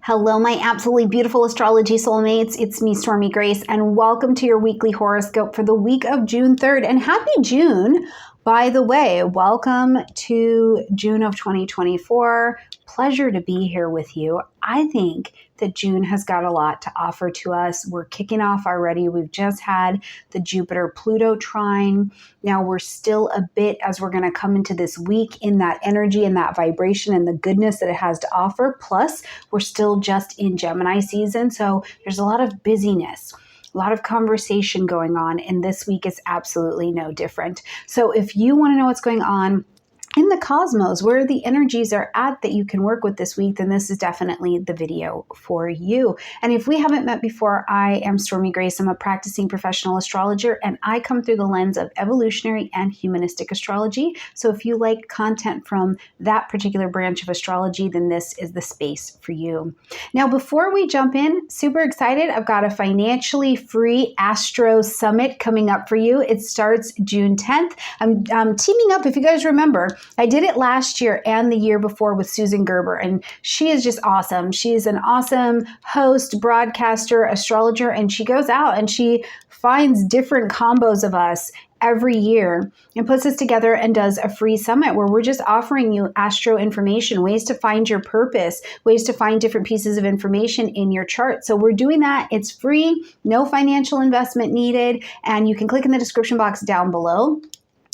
Hello, my absolutely beautiful astrology soulmates. It's me, Stormie Grace, and welcome to your weekly horoscope for the week of June 3rd. And happy June, by the way. Welcome to June of 2024. Pleasure to be here with you. I think that June has got a lot to offer to us. We're kicking off already. We've just had the Jupiter-Pluto trine. Now we're still a bit, as we're going to come into this week, in that energy and that vibration and the goodness that it has to offer. Plus, we're still just in Gemini season, so there's a lot of busyness. A lot of conversation going on, and this week is absolutely no different. So if you want to know what's going on in the cosmos, where the energies are at that you can work with this week, then this is definitely the video for you. And if we haven't met before, I am Stormie Grace. I'm a practicing professional astrologer, and I come through the lens of evolutionary and humanistic astrology. So if you like content from that particular branch of astrology, then this is the space for you. Now, before we jump in, super excited. I've got a financially free Astro Summit coming up for you. It starts June 10th. I'm teaming up, if you guys remember, I did it last year and the year before with Susan Gerber, and she is just awesome. She's an awesome host, broadcaster, astrologer, and she goes out and she finds different combos of us every year and puts us together and does a free summit where we're just offering you astro information, ways to find your purpose, ways to find different pieces of information in your chart. So we're doing that. It's free, no financial investment needed, and you can click in the description box down below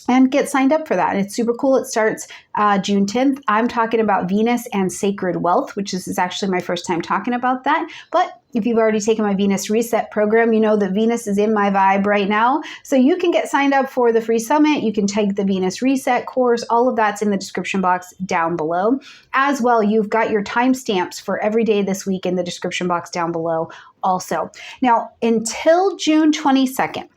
and get signed up for that. It's super cool. It starts June 10th. I'm talking about Venus and sacred wealth, which is actually my first time talking about that. But if you've already taken my Venus Reset program, you know that Venus is in my vibe right now. So you can get signed up for the free summit. You can take the Venus Reset course. All of that's in the description box down below. As well, you've got your timestamps for every day this week in the description box down below also. Now, until June 22nd,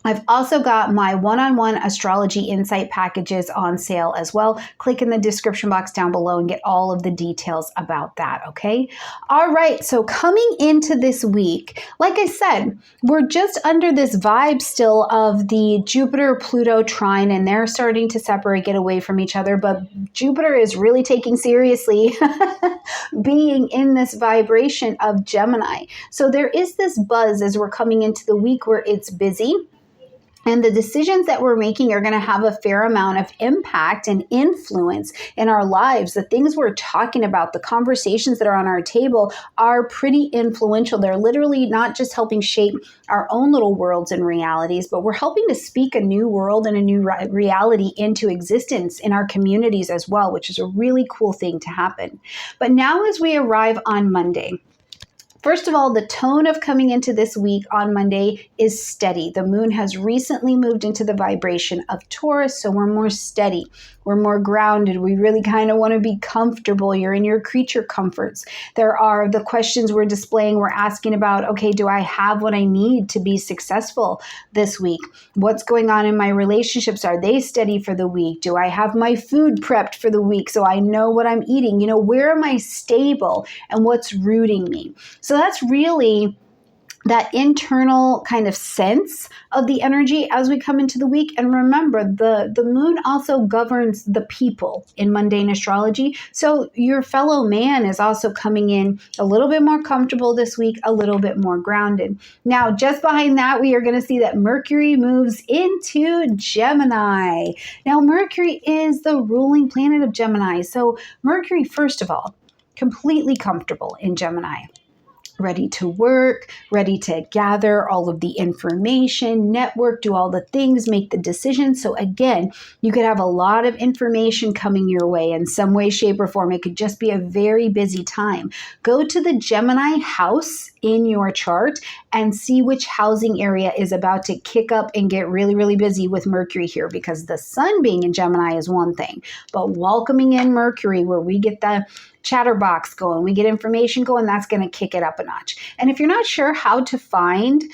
I've also got my one-on-one astrology insight packages on sale as well. Click in the description box down below and get all of the details about that, okay? All right, so coming into this week, like I said, we're just under this vibe still of the Jupiter-Pluto trine, and they're starting to separate, get away from each other, but Jupiter is really taking seriously being in this vibration of Gemini. So there is this buzz as we're coming into the week where it's busy. And the decisions that we're making are going to have a fair amount of impact and influence in our lives. The things we're talking about, the conversations that are on our table are pretty influential. They're literally not just helping shape our own little worlds and realities, but we're helping to speak a new world and a new reality into existence in our communities as well, which is a really cool thing to happen. But now as we arrive on Monday, first of all, the tone of coming into this week on Monday is steady. The moon has recently moved into the vibration of Taurus, so we're more steady. We're more grounded. We really kind of want to be comfortable. You're in your creature comforts. There are the questions we're displaying. We're asking about, okay, do I have what I need to be successful this week? What's going on in my relationships? Are they steady for the week? Do I have my food prepped for the week so I know what I'm eating? You know, where am I stable and what's rooting me? So that's really that internal kind of sense of the energy as we come into the week. And remember, the moon also governs the people in mundane astrology. So your fellow man is also coming in a little bit more comfortable this week, a little bit more grounded. Now, just behind that, we are going to see that Mercury moves into Gemini. Now, Mercury is the ruling planet of Gemini. So Mercury, first of all, completely comfortable in Gemini. Ready to work, ready to gather all of the information, network, do all the things, make the decisions. So again, you could have a lot of information coming your way in some way, shape, or form. It could just be a very busy time. Go to the Gemini house in your chart and see which housing area is about to kick up and get really, really busy with Mercury here, because the sun being in Gemini is one thing, but welcoming in Mercury where we get the chatterbox going, we get information going, that's going to kick it up a notch. And if you're not sure how to find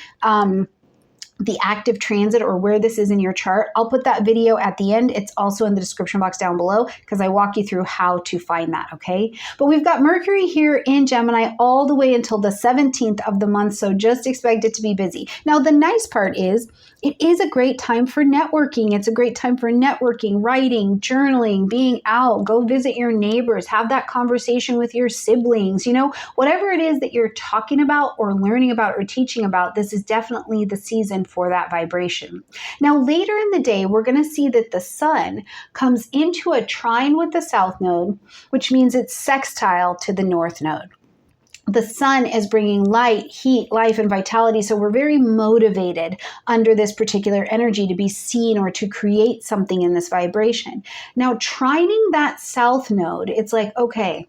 the active transit or where this is in your chart, I'll put that video at the end. It's also in the description box down below because I walk you through how to find that, okay? But we've got Mercury here in Gemini all the way until the 17th of the month, so just expect it to be busy. Now, the nice part is it is a great time for networking. It's a great time for networking, writing, journaling, being out, go visit your neighbors, have that conversation with your siblings, whatever it is that you're talking about or learning about or teaching about, this is definitely the season for that vibration. Now, later in the day, we're going to see that the sun comes into a trine with the south node, which means it's sextile to the north node. The sun is bringing light, heat, life, and vitality. So we're very motivated under this particular energy to be seen or to create something in this vibration. Now, trining that south node, it's like, okay,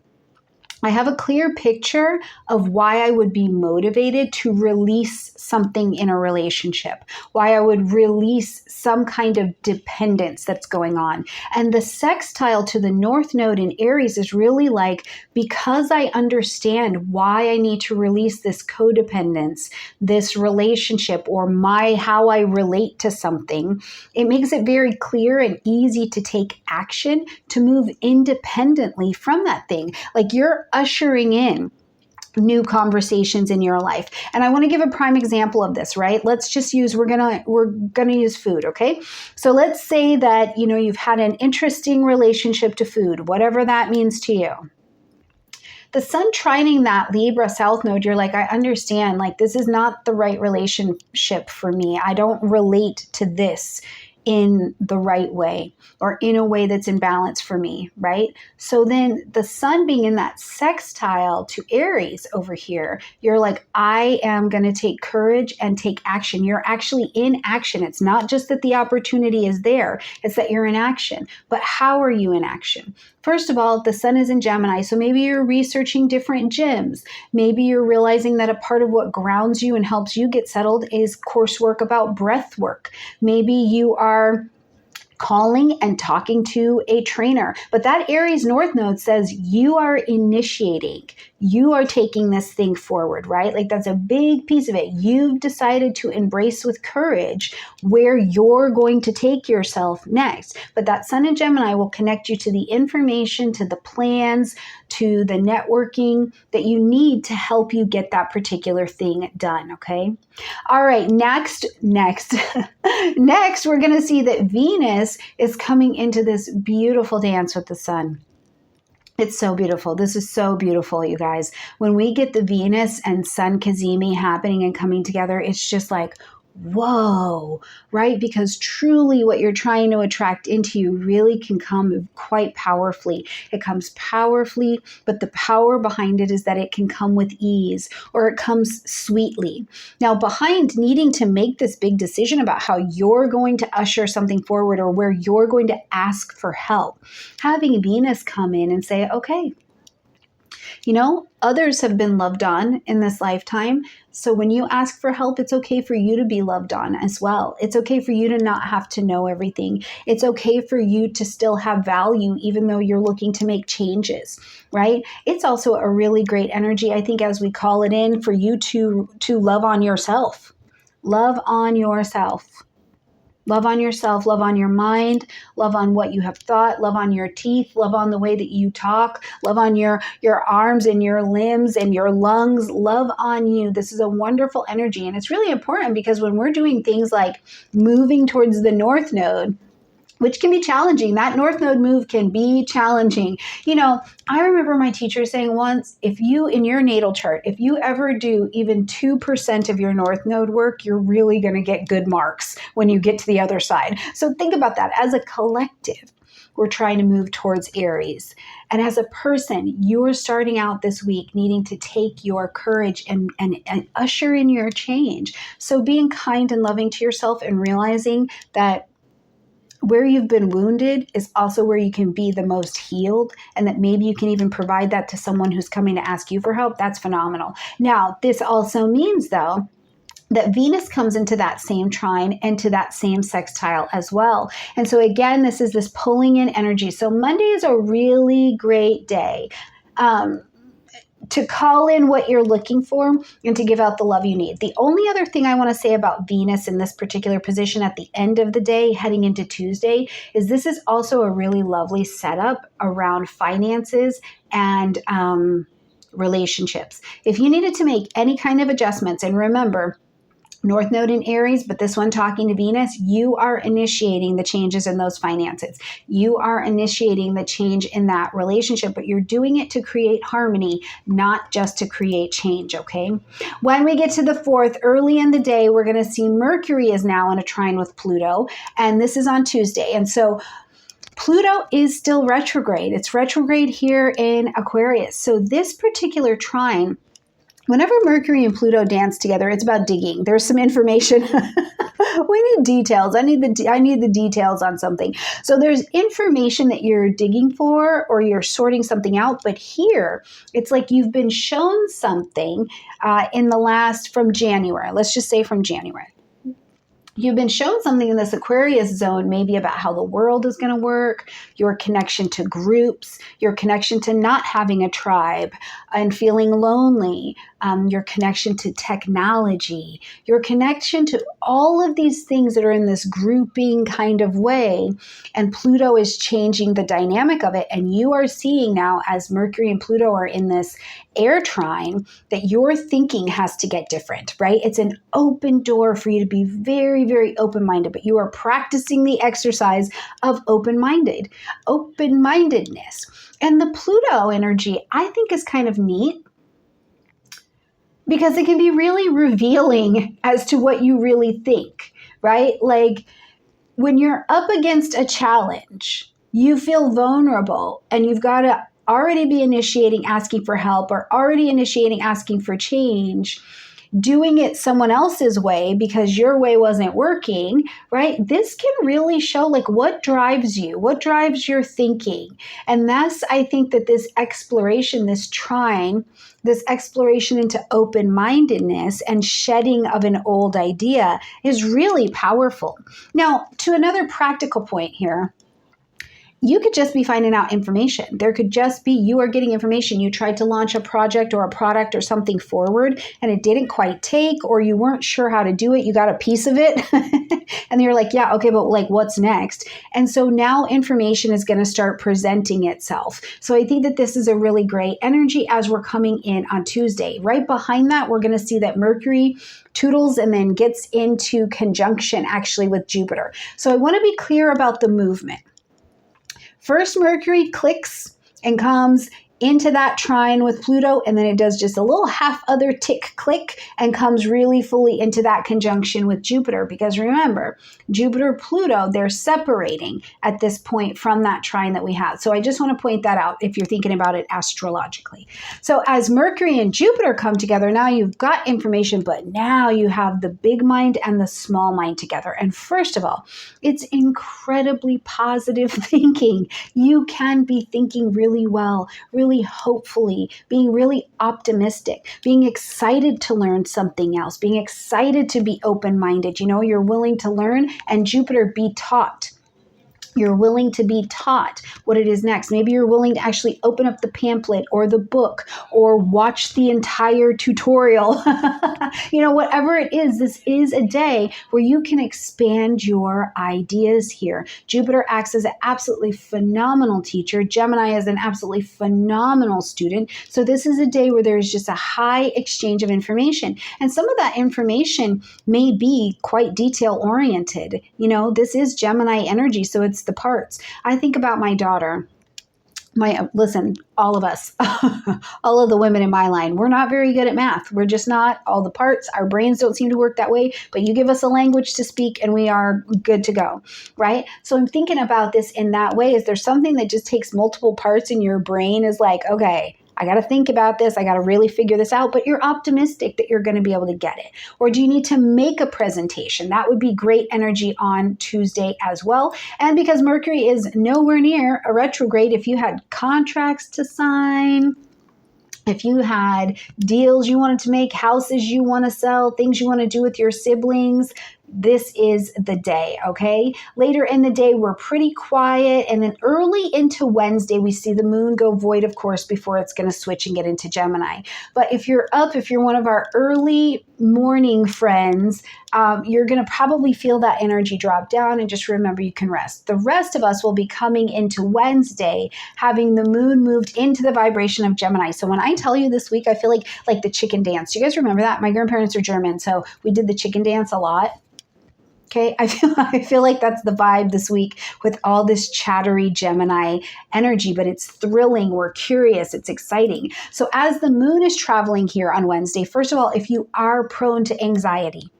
I have a clear picture of why I would be motivated to release something in a relationship, why I would release some kind of dependence that's going on. And the sextile to the north node in Aries is really like, because I understand why I need to release this codependence, this relationship, or how I relate to something, it makes it very clear and easy to take action to move independently from that thing. Like you're ushering in new conversations in your life. And I want to give a prime example of this, right? Let's just use, we're gonna use food, okay? So let's say that, you've had an interesting relationship to food, whatever that means to you. The sun trining that Libra south node, you're like, I understand, like this is not the right relationship for me. I don't relate to this in the right way or in a way that's in balance for me, right? So then the sun being in that sextile to Aries over here, you're like, I am going to take courage and take action. You're actually in action. It's not just that the opportunity is there, it's that you're in action. But how are you in action? First of all, the sun is in Gemini, so maybe you're researching different gyms. Maybe you're realizing that a part of what grounds you and helps you get settled is coursework about breath work. Maybe you are calling and talking to a trainer. But that Aries North Node says you are initiating, you are taking this thing forward, right? Like that's a big piece of it. You've decided to embrace with courage where you're going to take yourself next. But that Sun in Gemini will connect you to the information, to the plans, to the networking that you need to help you get that particular thing done, okay? All right, next, next, we're going to see that Venus is coming into this beautiful dance with the sun. It's so beautiful. This is so beautiful, you guys. When we get the Venus and Sun Cazimi happening and coming together, it's just like, whoa, right? Because truly what you're trying to attract into you really can come quite powerfully. It comes powerfully, but the power behind it is that it can come with ease or it comes sweetly. Now, behind needing to make this big decision about how you're going to usher something forward or where you're going to ask for help, having Venus come in and say, okay, others have been loved on in this lifetime. So when you ask for help, it's okay for you to be loved on as well. It's okay for you to not have to know everything. It's okay for you to still have value, even though you're looking to make changes, right? It's also a really great energy, I think, as we call it in, for you to love on yourself. Love on yourself. Love on yourself, love on your mind, love on what you have thought, love on your teeth, love on the way that you talk, love on your arms and your limbs and your lungs, love on you. This is a wonderful energy. And it's really important because when we're doing things like moving towards the North Node, which can be challenging. That North Node move can be challenging. I remember my teacher saying once, if you, in your natal chart, if you ever do even 2% of your North Node work, you're really going to get good marks when you get to the other side. So think about that. As a collective, we're trying to move towards Aries. And as a person, you're starting out this week needing to take your courage and usher in your change. So being kind and loving to yourself and realizing that where you've been wounded is also where you can be the most healed, and that maybe you can even provide that to someone who's coming to ask you for help. That's phenomenal. Now, this also means, though, that Venus comes into that same trine and to that same sextile as well. And so again, this is this pulling in energy. So Monday is a really great day to call in what you're looking for and to give out the love you need. The only other thing I want to say about Venus in this particular position at the end of the day, heading into Tuesday, is this is also a really lovely setup around finances and relationships. If you needed to make any kind of adjustments, and remember, North Node in Aries, but this one talking to Venus, you are initiating the changes in those finances. You are initiating the change in that relationship, but you're doing it to create harmony, not just to create change, okay? When we get to the 4th, early in the day, we're going to see Mercury is now in a trine with Pluto, and this is on Tuesday. And so Pluto is still retrograde. It's retrograde here in Aquarius. So this particular trine, whenever Mercury and Pluto dance together, it's about digging. There's some information. We need details. I need the details on something. So there's information that you're digging for or you're sorting something out. But here, it's like you've been shown something from January. Let's just say from January. You've been shown something in this Aquarius zone, maybe about how the world is going to work, your connection to groups, your connection to not having a tribe and feeling lonely, your connection to technology, your connection to all of these things that are in this grouping kind of way. And Pluto is changing the dynamic of it. And you are seeing now, as Mercury and Pluto are in this air trine, that your thinking has to get different, right? It's an open door for you to be very, very open-minded, but you are practicing the exercise of open-mindedness. And the Pluto energy, I think, is kind of neat because it can be really revealing as to what you really think, right? Like when you're up against a challenge, you feel vulnerable and you've got to already be initiating asking for help or already initiating asking for change, doing it someone else's way because your way wasn't working, right? This can really show like what drives you, what drives your thinking. And that's, I think that this exploration, this trine, this exploration into open-mindedness and shedding of an old idea is really powerful. Now, to another practical point here, you could just be finding out information. There could just be, you are getting information. You tried to launch a project or a product or something forward and it didn't quite take, or you weren't sure how to do it. You got a piece of it and you're like, yeah, okay, but like what's next? And so now information is going to start presenting itself. So I think that this is a really great energy as we're coming in on Tuesday. Right behind that, we're going to see that Mercury toodles and then gets into conjunction actually with Jupiter. So I want to be clear about the movement. First, Mercury clicks and comes into that trine with Pluto, and then it does just a little half other tick click and comes really fully into that conjunction with Jupiter. Because remember, Jupiter, Pluto, they're separating at this point from that trine that we had. So I just want to point that out if you're thinking about it astrologically. So as Mercury and Jupiter come together, now you've got information, but now you have the big mind and the small mind together. And first of all, it's incredibly positive thinking. You can be thinking really well, really hopefully, being really optimistic, being excited to learn something else, being excited to be open-minded. You know, you're willing to learn, and Jupiter, be taught. You're willing to be taught what it is next. Maybe you're willing to actually open up the pamphlet or the book or watch the entire tutorial. You know, whatever it is, this is a day where you can expand your ideas here. Jupiter acts as an absolutely phenomenal teacher. Gemini is an absolutely phenomenal student. So this is a day where there's just a high exchange of information. And some of that information may be quite detail-oriented. You know, this is Gemini energy, so it's the parts. I think about my daughter. Listen, all of us, all of the women in my line, we're not very good at math. We're just not. All the parts, our brains don't seem to work that way, but you give us a language to speak and we are good to go, right? So I'm thinking about this in that way. Is there something that just takes multiple parts and your brain is like, okay, I got to think about this. I got to really figure this out, but you're optimistic that you're going to be able to get it. Or do you need to make a presentation? That would be great energy on Tuesday as well. And because Mercury is nowhere near a retrograde, if you had contracts to sign, if you had deals you wanted to make, houses you want to sell, things you want to do with your siblings, this is the day, okay? Later in the day, we're pretty quiet. And then early into Wednesday, we see the moon go void, of course, before it's going to switch and get into Gemini. But if you're up, if you're one of our early morning friends, you're going to probably feel that energy drop down, and just remember you can rest. The rest of us will be coming into Wednesday, having the moon moved into the vibration of Gemini. So when I tell you this week, I feel like the chicken dance. Do you guys remember that? My grandparents are German, so we did the chicken dance a lot. Okay, I feel like that's the vibe this week with all this chattery Gemini energy, but it's thrilling. We're curious. It's exciting. So as the moon is traveling here on Wednesday, first of all, if you are prone to anxiety,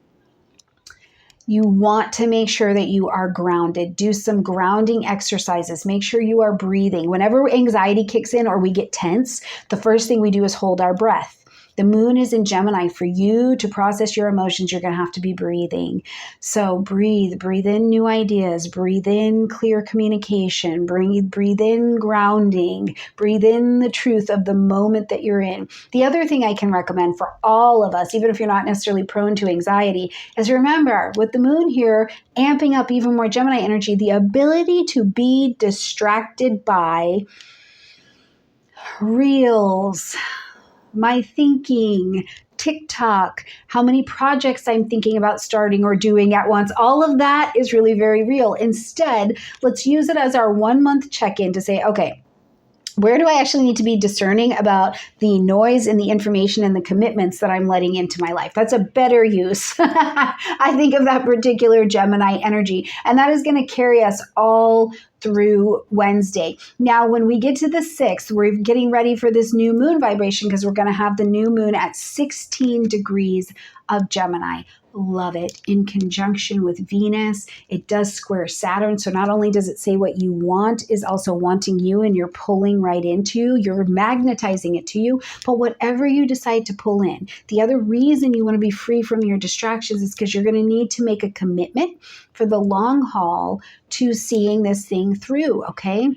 you want to make sure that you are grounded. Do some grounding exercises. Make sure you are breathing. Whenever anxiety kicks in or we get tense, the first thing we do is hold our breath. The moon is in Gemini. For you to process your emotions, you're going to have to be breathing. So breathe in new ideas, breathe in clear communication, breathe in grounding, breathe in the truth of the moment that you're in. The other thing I can recommend for all of us, even if you're not necessarily prone to anxiety, is remember with the moon here, amping up even more Gemini energy, the ability to be distracted by reels, my thinking, TikTok, how many projects I'm thinking about starting or doing at once. All of that is really very real. Instead, let's use it as our 1 month check-in to say, okay, where do I actually need to be discerning about the noise and the information and the commitments that I'm letting into my life? That's a better use, I think, of that particular Gemini energy. And that is going to carry us all through Wednesday. Now, when we get to the 6th, we're getting ready for this new moon vibration because we're going to have the new moon at 16 degrees of Gemini. Love it. In conjunction with Venus, it does square Saturn. So not only does it say what you want is also wanting you, and you're pulling right into, you're magnetizing it to you, but whatever you decide to pull in. The other reason you want to be free from your distractions is because you're going to need to make a commitment for the long haul to seeing this thing through, okay?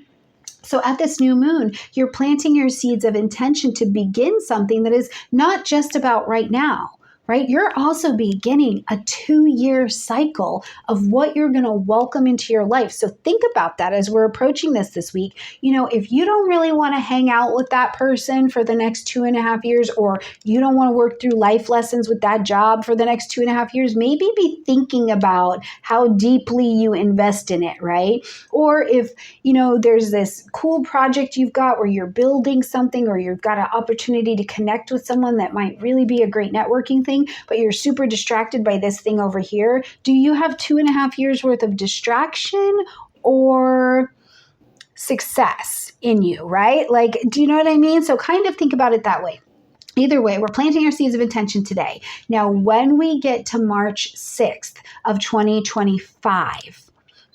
So at this new moon, you're planting your seeds of intention to begin something that is not just about right now, right? You're also beginning a 2-year cycle of what you're going to welcome into your life. So think about that as we're approaching this week. You know, if you don't really want to hang out with that person for the next 2.5 years, or you don't want to work through life lessons with that job for the next 2.5 years, maybe be thinking about how deeply you invest in it, right? Or if, you know, there's this cool project you've got where you're building something, or you've got an opportunity to connect with someone that might really be a great networking thing, but you're super distracted by this thing over here. Do you have 2.5 years worth of distraction or success in you, right? Like, do you know what I mean? So kind of think about it that way. Either way, we're planting our seeds of intention today. Now, when we get to March 6th of 2025,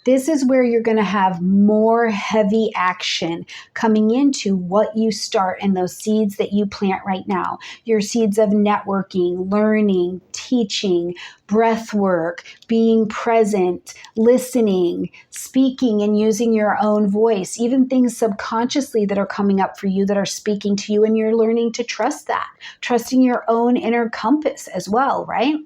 this is where you're going to have more heavy action coming into what you start and those seeds that you plant right now. Your seeds of networking, learning, teaching, breath work, being present, listening, speaking and using your own voice, even things subconsciously that are coming up for you that are speaking to you, and you're learning to trust that, trusting your own inner compass as well, right?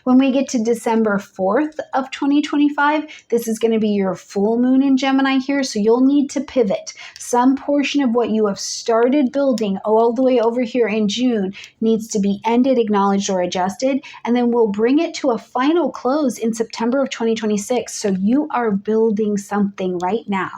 When we get to December 4th of 2025, this is going to be your full moon in Gemini here, so you'll need to pivot. Some portion of what you have started building all the way over here in June needs to be ended, acknowledged, or adjusted, and then we'll bring it to a final close in September of 2026. So you are building something right now.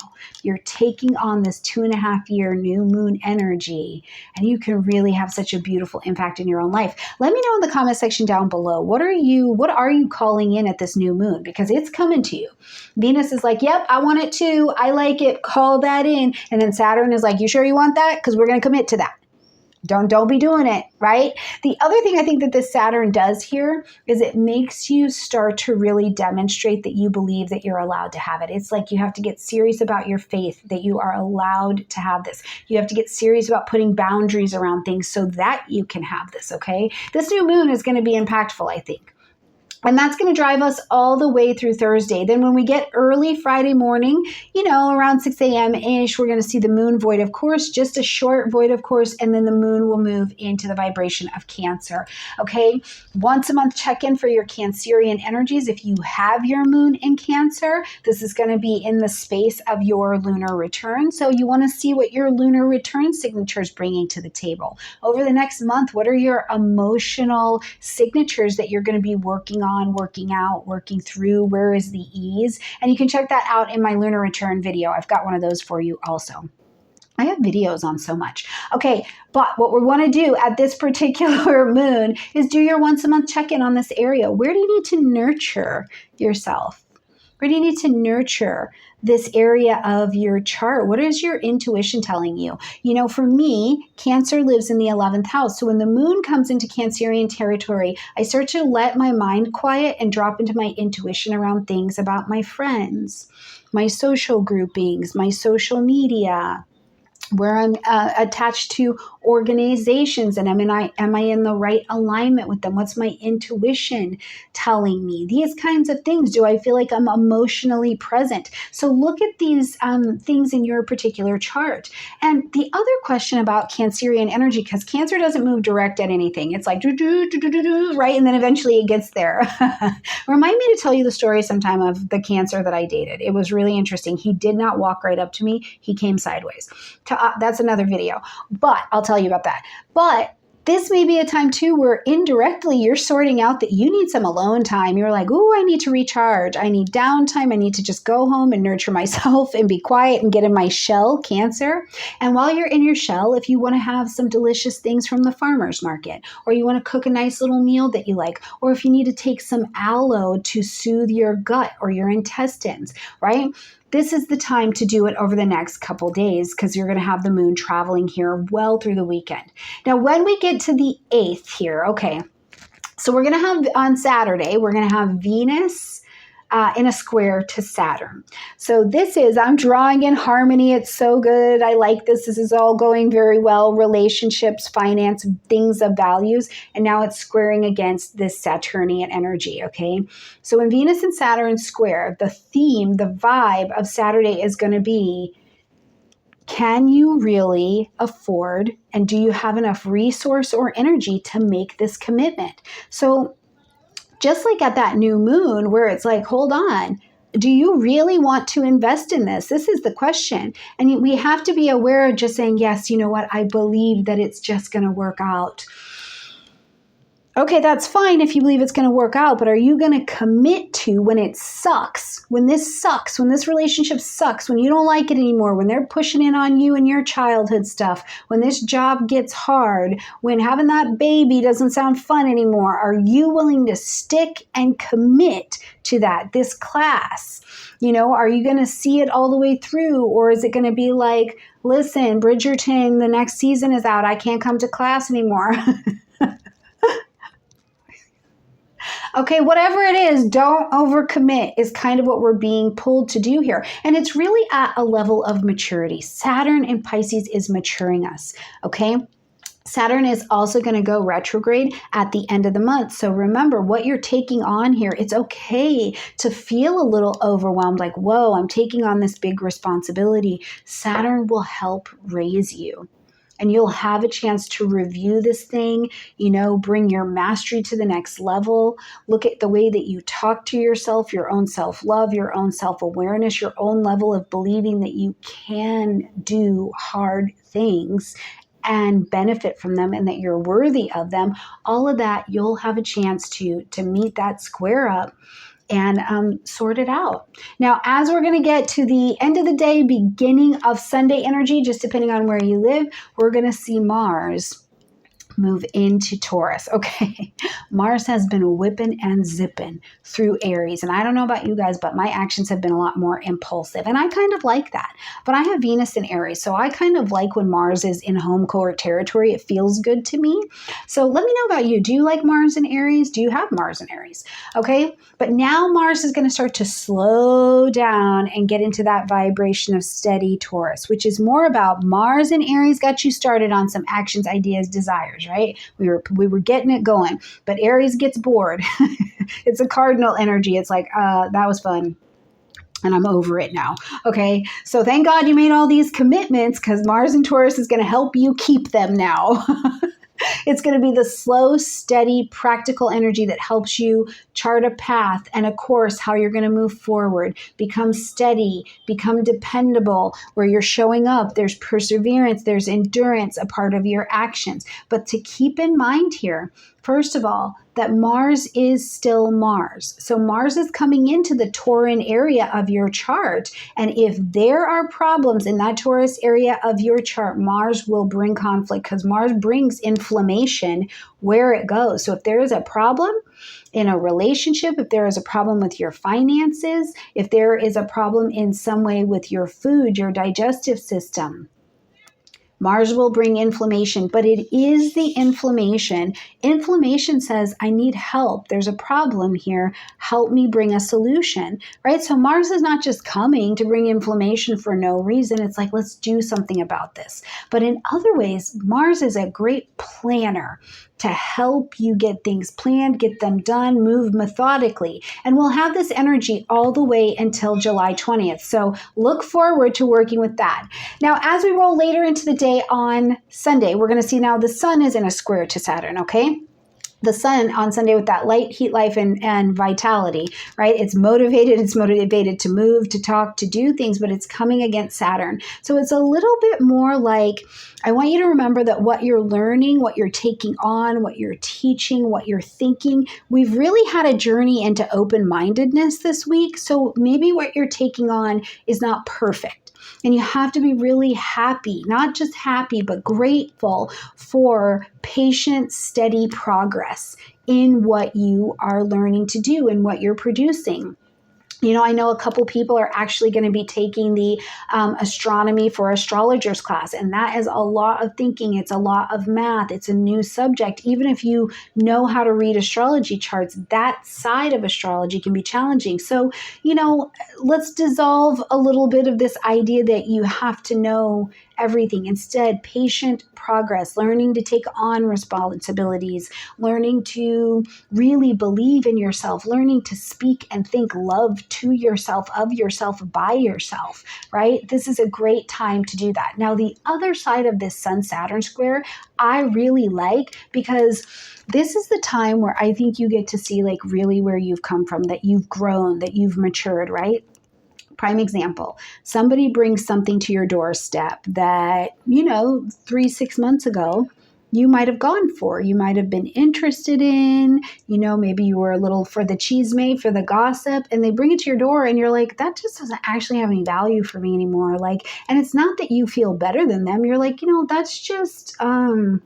You're taking on this 2.5-year new moon energy, and you can really have such a beautiful impact in your own life. Let me know in the comment section down below, what are you calling in at this new moon? Because it's coming to you. Venus is like, yep, I want it too. I like it. Call that in. And then Saturn is like, you sure you want that? Because we're going to commit to that. Don't be doing it, right? The other thing I think that this Saturn does here is it makes you start to really demonstrate that you believe that you're allowed to have it. It's like you have to get serious about your faith, that you are allowed to have this. You have to get serious about putting boundaries around things so that you can have this, okay? This new moon is going to be impactful, I think. And that's going to drive us all the way through Thursday. Then when we get early Friday morning, around 6 a.m.-ish, we're going to see the moon void of course, just a short void of course, and then the moon will move into the vibration of Cancer. Okay, once a month check-in for your Cancerian energies. If you have your moon in Cancer, this is going to be in the space of your lunar return. So you want to see what your lunar return signature is bringing to the table. Over the next month, what are your emotional signatures that you're going to be working on, working out, working through? Where is the ease? And you can check that out in my lunar return video. I've got one of those for you also. I have videos on so much. Okay, but what we want to do at this particular moon is do your once a month check-in on this area. Where do you need to nurture yourself? Where do you need to nurture this area of your chart? What is your intuition telling you? For me, Cancer lives in the 11th house. So when the moon comes into Cancerian territory, I start to let my mind quiet and drop into my intuition around things about my friends, my social groupings, my social media, where I'm attached to organizations, and am I in the right alignment with them? What's my intuition telling me? These kinds of things. Do I feel like I'm emotionally present? So look at these things in your particular chart. And the other question about Cancerian energy, because Cancer doesn't move direct at anything. It's like right? And then eventually it gets there. Remind me to tell you the story sometime of the Cancer that I dated. It was really interesting. He did not walk right up to me. He came sideways. That's another video, but I'll tell you about that. But this may be a time too where indirectly you're sorting out that you need some alone time. You're like, ooh, I need to recharge. I need downtime. I need to just go home and nurture myself and be quiet and get in my shell, Cancer. And while you're in your shell, if you want to have some delicious things from the farmer's market, or you want to cook a nice little meal that you like, or if you need to take some aloe to soothe your gut or your intestines, right? This is the time to do it over the next couple days because you're going to have the moon traveling here well through the weekend. Now, when we get to the 8th here, okay, so we're going to have on Saturday, we're going to have Venus in a square to Saturn. So I'm drawing in harmony. It's so good. I like this. This is all going very well. Relationships, finance, things of values. And now it's squaring against this Saturnian energy, okay? So when Venus and Saturn square, the theme, the vibe of Saturday is going to be, can you really afford and do you have enough resource or energy to make this commitment? So just like at that new moon where it's like, hold on, do you really want to invest in this? This is the question. And we have to be aware of just saying, yes, you know what? I believe that it's just going to work out. Okay, that's fine if you believe it's going to work out, but are you going to commit to when it sucks, when this relationship sucks, when you don't like it anymore, when they're pushing in on you and your childhood stuff, when this job gets hard, when having that baby doesn't sound fun anymore? Are you willing to stick and commit to that, this class? Are you going to see it all the way through? Or is it going to be like, listen, Bridgerton, the next season is out. I can't come to class anymore. Okay, whatever it is, don't overcommit is kind of what we're being pulled to do here. And it's really at a level of maturity. Saturn in Pisces is maturing us, okay? Saturn is also going to go retrograde at the end of the month. So remember what you're taking on here. It's okay to feel a little overwhelmed, like, whoa, I'm taking on this big responsibility. Saturn will help raise you. And you'll have a chance to review this thing, bring your mastery to the next level. Look at the way that you talk to yourself, your own self-love, your own self-awareness, your own level of believing that you can do hard things and benefit from them and that you're worthy of them. All of that, you'll have a chance to meet that square up and sort it out. Now, as we're going to get to the end of the day, beginning of Sunday energy, just depending on where you live, we're going to see Mars move into Taurus. Okay, Mars has been whipping and zipping through Aries. And I don't know about you guys, but my actions have been a lot more impulsive. And I kind of like that. But I have Venus in Aries. So I kind of like when Mars is in home court territory. It feels good to me. So let me know about you. Do you like Mars in Aries? Do you have Mars in Aries? Okay, but now Mars is going to start to slow down and get into that vibration of steady Taurus, which is more about Mars in Aries got you started on some actions, ideas, desires, right? We were getting it going. But but Aries gets bored. It's a cardinal energy. It's like, that was fun. And I'm over it now. Okay. So thank God you made all these commitments, because Mars in Taurus is going to help you keep them now. It's going to be the slow, steady, practical energy that helps you chart a path and a course, how you're going to move forward, become steady, become dependable, where you're showing up. There's perseverance, there's endurance, a part of your actions. But to keep in mind here, first of all, that Mars is still Mars. So Mars is coming into the Tauran area of your chart. And if there are problems in that Taurus area of your chart, Mars will bring conflict, because Mars brings inflammation where it goes. So if there is a problem in a relationship, if there is a problem with your finances, if there is a problem in some way with your food, your digestive system, Mars will bring inflammation, but it is the inflammation. Inflammation says, I need help. There's a problem here. Help me bring a solution, right? So Mars is not just coming to bring inflammation for no reason. It's like, let's do something about this. But in other ways, Mars is a great planner to help you get things planned, get them done, move methodically. And we'll have this energy all the way until July 20th. So look forward to working with that. Now, as we roll later into the day on Sunday, we're going to see now the sun is in a square to Saturn, okay? The sun on Sunday with that light, heat, life, and vitality, right? It's motivated to move, to talk, to do things, but it's coming against Saturn. So it's a little bit more like, I want you to remember that what you're learning, what you're taking on, what you're teaching, what you're thinking, we've really had a journey into open-mindedness this week. So maybe what you're taking on is not perfect. And you have to be really happy, not just happy, but grateful for patient, steady progress in what you are learning to do and what you're producing. You know, I know a couple people are actually going to be taking the astronomy for astrologers class, and that is a lot of thinking. It's a lot of math. It's a new subject. Even if you know how to read astrology charts, that side of astrology can be challenging. So, you know, let's dissolve a little bit of this idea that you have to know everything. Instead, patient progress, learning to take on responsibilities, learning to really believe in yourself, learning to speak and think love to yourself, of yourself, by yourself, right? This is a great time to do that. Now, the other side of this Sun-Saturn square, I really like, because this is the time where I think you get to see like really where you've come from, that you've grown, that you've matured, right? Prime example, somebody brings something to your doorstep that, 3-6 months ago, you might have gone for, you might have been interested in, maybe you were a little for the chisme, for the gossip, and they bring it to your door and you're like, that just doesn't actually have any value for me anymore. Like, and it's not that you feel better than them. You're like, that's just, I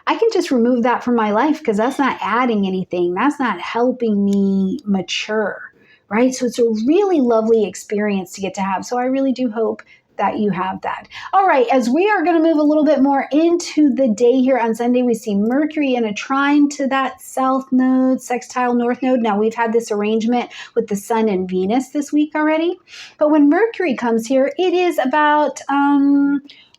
can just remove that from my life because that's not adding anything. That's not helping me mature. Right? So it's a really lovely experience to get to have. So I really do hope that you have that. All right, as we are going to move a little bit more into the day here on Sunday, we see Mercury in a trine to that south node, sextile north node. Now, we've had this arrangement with the Sun and Venus this week already. But when Mercury comes here, it is about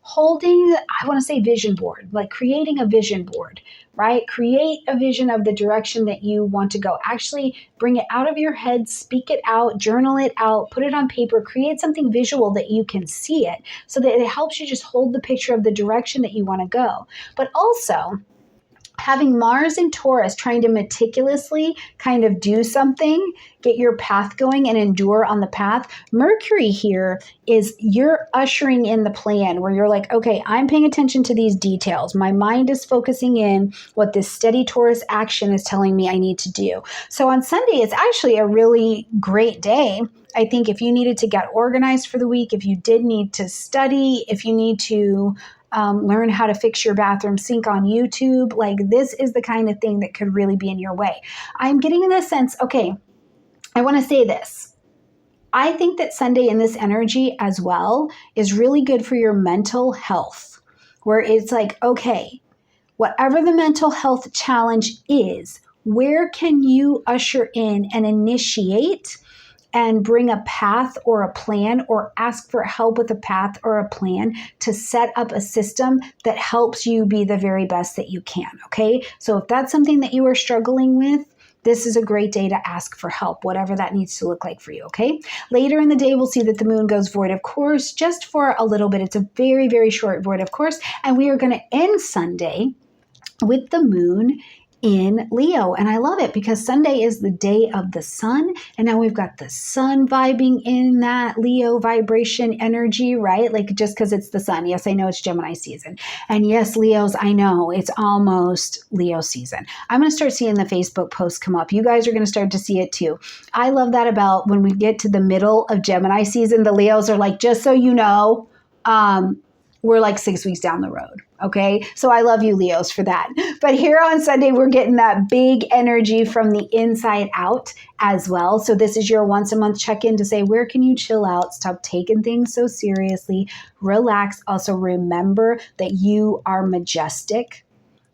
holding, I want to say vision board, like creating a vision board, right? Create a vision of the direction that you want to go. Actually bring it out of your head, speak it out, journal it out, put it on paper, create something visual that you can see it so that it helps you just hold the picture of the direction that you want to go. But also, having Mars in Taurus trying to meticulously kind of do something, get your path going and endure on the path. Mercury here is you're ushering in the plan where you're like, okay, I'm paying attention to these details. My mind is focusing in what this steady Taurus action is telling me I need to do. So on Sunday, it's actually a really great day. I think if you needed to get organized for the week, if you did need to study, if you need to learn how to fix your bathroom sink on YouTube. Like, this is the kind of thing that could really be in your way. I'm getting in the sense, okay, I want to say this. I think that Sunday in this energy as well is really good for your mental health, where it's like, okay, whatever the mental health challenge is, where can you usher in and initiate and bring a path or a plan, or ask for help with a path or a plan to set up a system that helps you be the very best that you can, okay? So if that's something that you are struggling with, this is a great day to ask for help, whatever that needs to look like for you, okay? Later in the day, we'll see that the moon goes void of course, just for a little bit. It's a very, very short void of course, and we are going to end Sunday with the moon in Leo. And I love it because Sunday is the day of the sun. And now we've got the sun vibing in that Leo vibration energy, right? Like just because it's the sun. Yes, I know it's Gemini season. And yes, Leos, I know it's almost Leo season. I'm going to start seeing the Facebook posts come up. You guys are going to start to see it too. I love that about when we get to the middle of Gemini season, the Leos are like, just so you know, we're like 6 weeks down the road. Okay. So I love you, Leos, for that. But here on Sunday, we're getting that big energy from the inside out as well. So this is your once a month check-in to say, where can you chill out? Stop taking things so seriously. Relax. Also remember that you are majestic,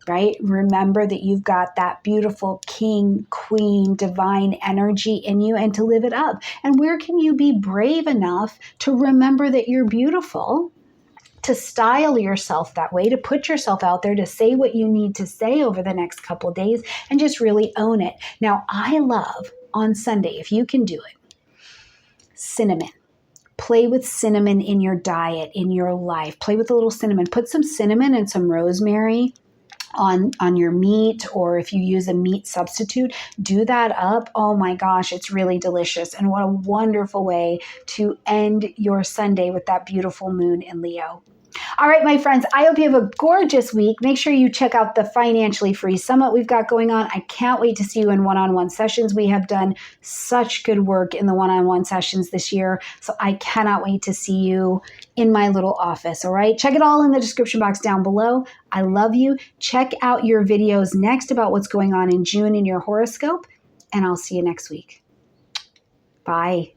right? Remember that you've got that beautiful king, queen, divine energy in you, and to live it up. And where can you be brave enough to remember that you're beautiful, to style yourself that way, to put yourself out there, to say what you need to say over the next couple of days and just really own it. Now, I love on Sunday, if you can do it, cinnamon. Play with cinnamon in your diet, in your life. Play with a little cinnamon. Put some cinnamon and some rosemary on your meat, or if you use a meat substitute, do that up. Oh my gosh, it's really delicious. And what a wonderful way to end your Sunday with that beautiful moon in Leo. All right, my friends, I hope you have a gorgeous week. Make sure you check out the Financially Free Summit we've got going on. I can't wait to see you in one-on-one sessions. We have done such good work in the one-on-one sessions this year, so I cannot wait to see you in my little office, all right? Check it all in the description box down below. I love you. Check out your videos next about what's going on in June in your horoscope, and I'll see you next week. Bye.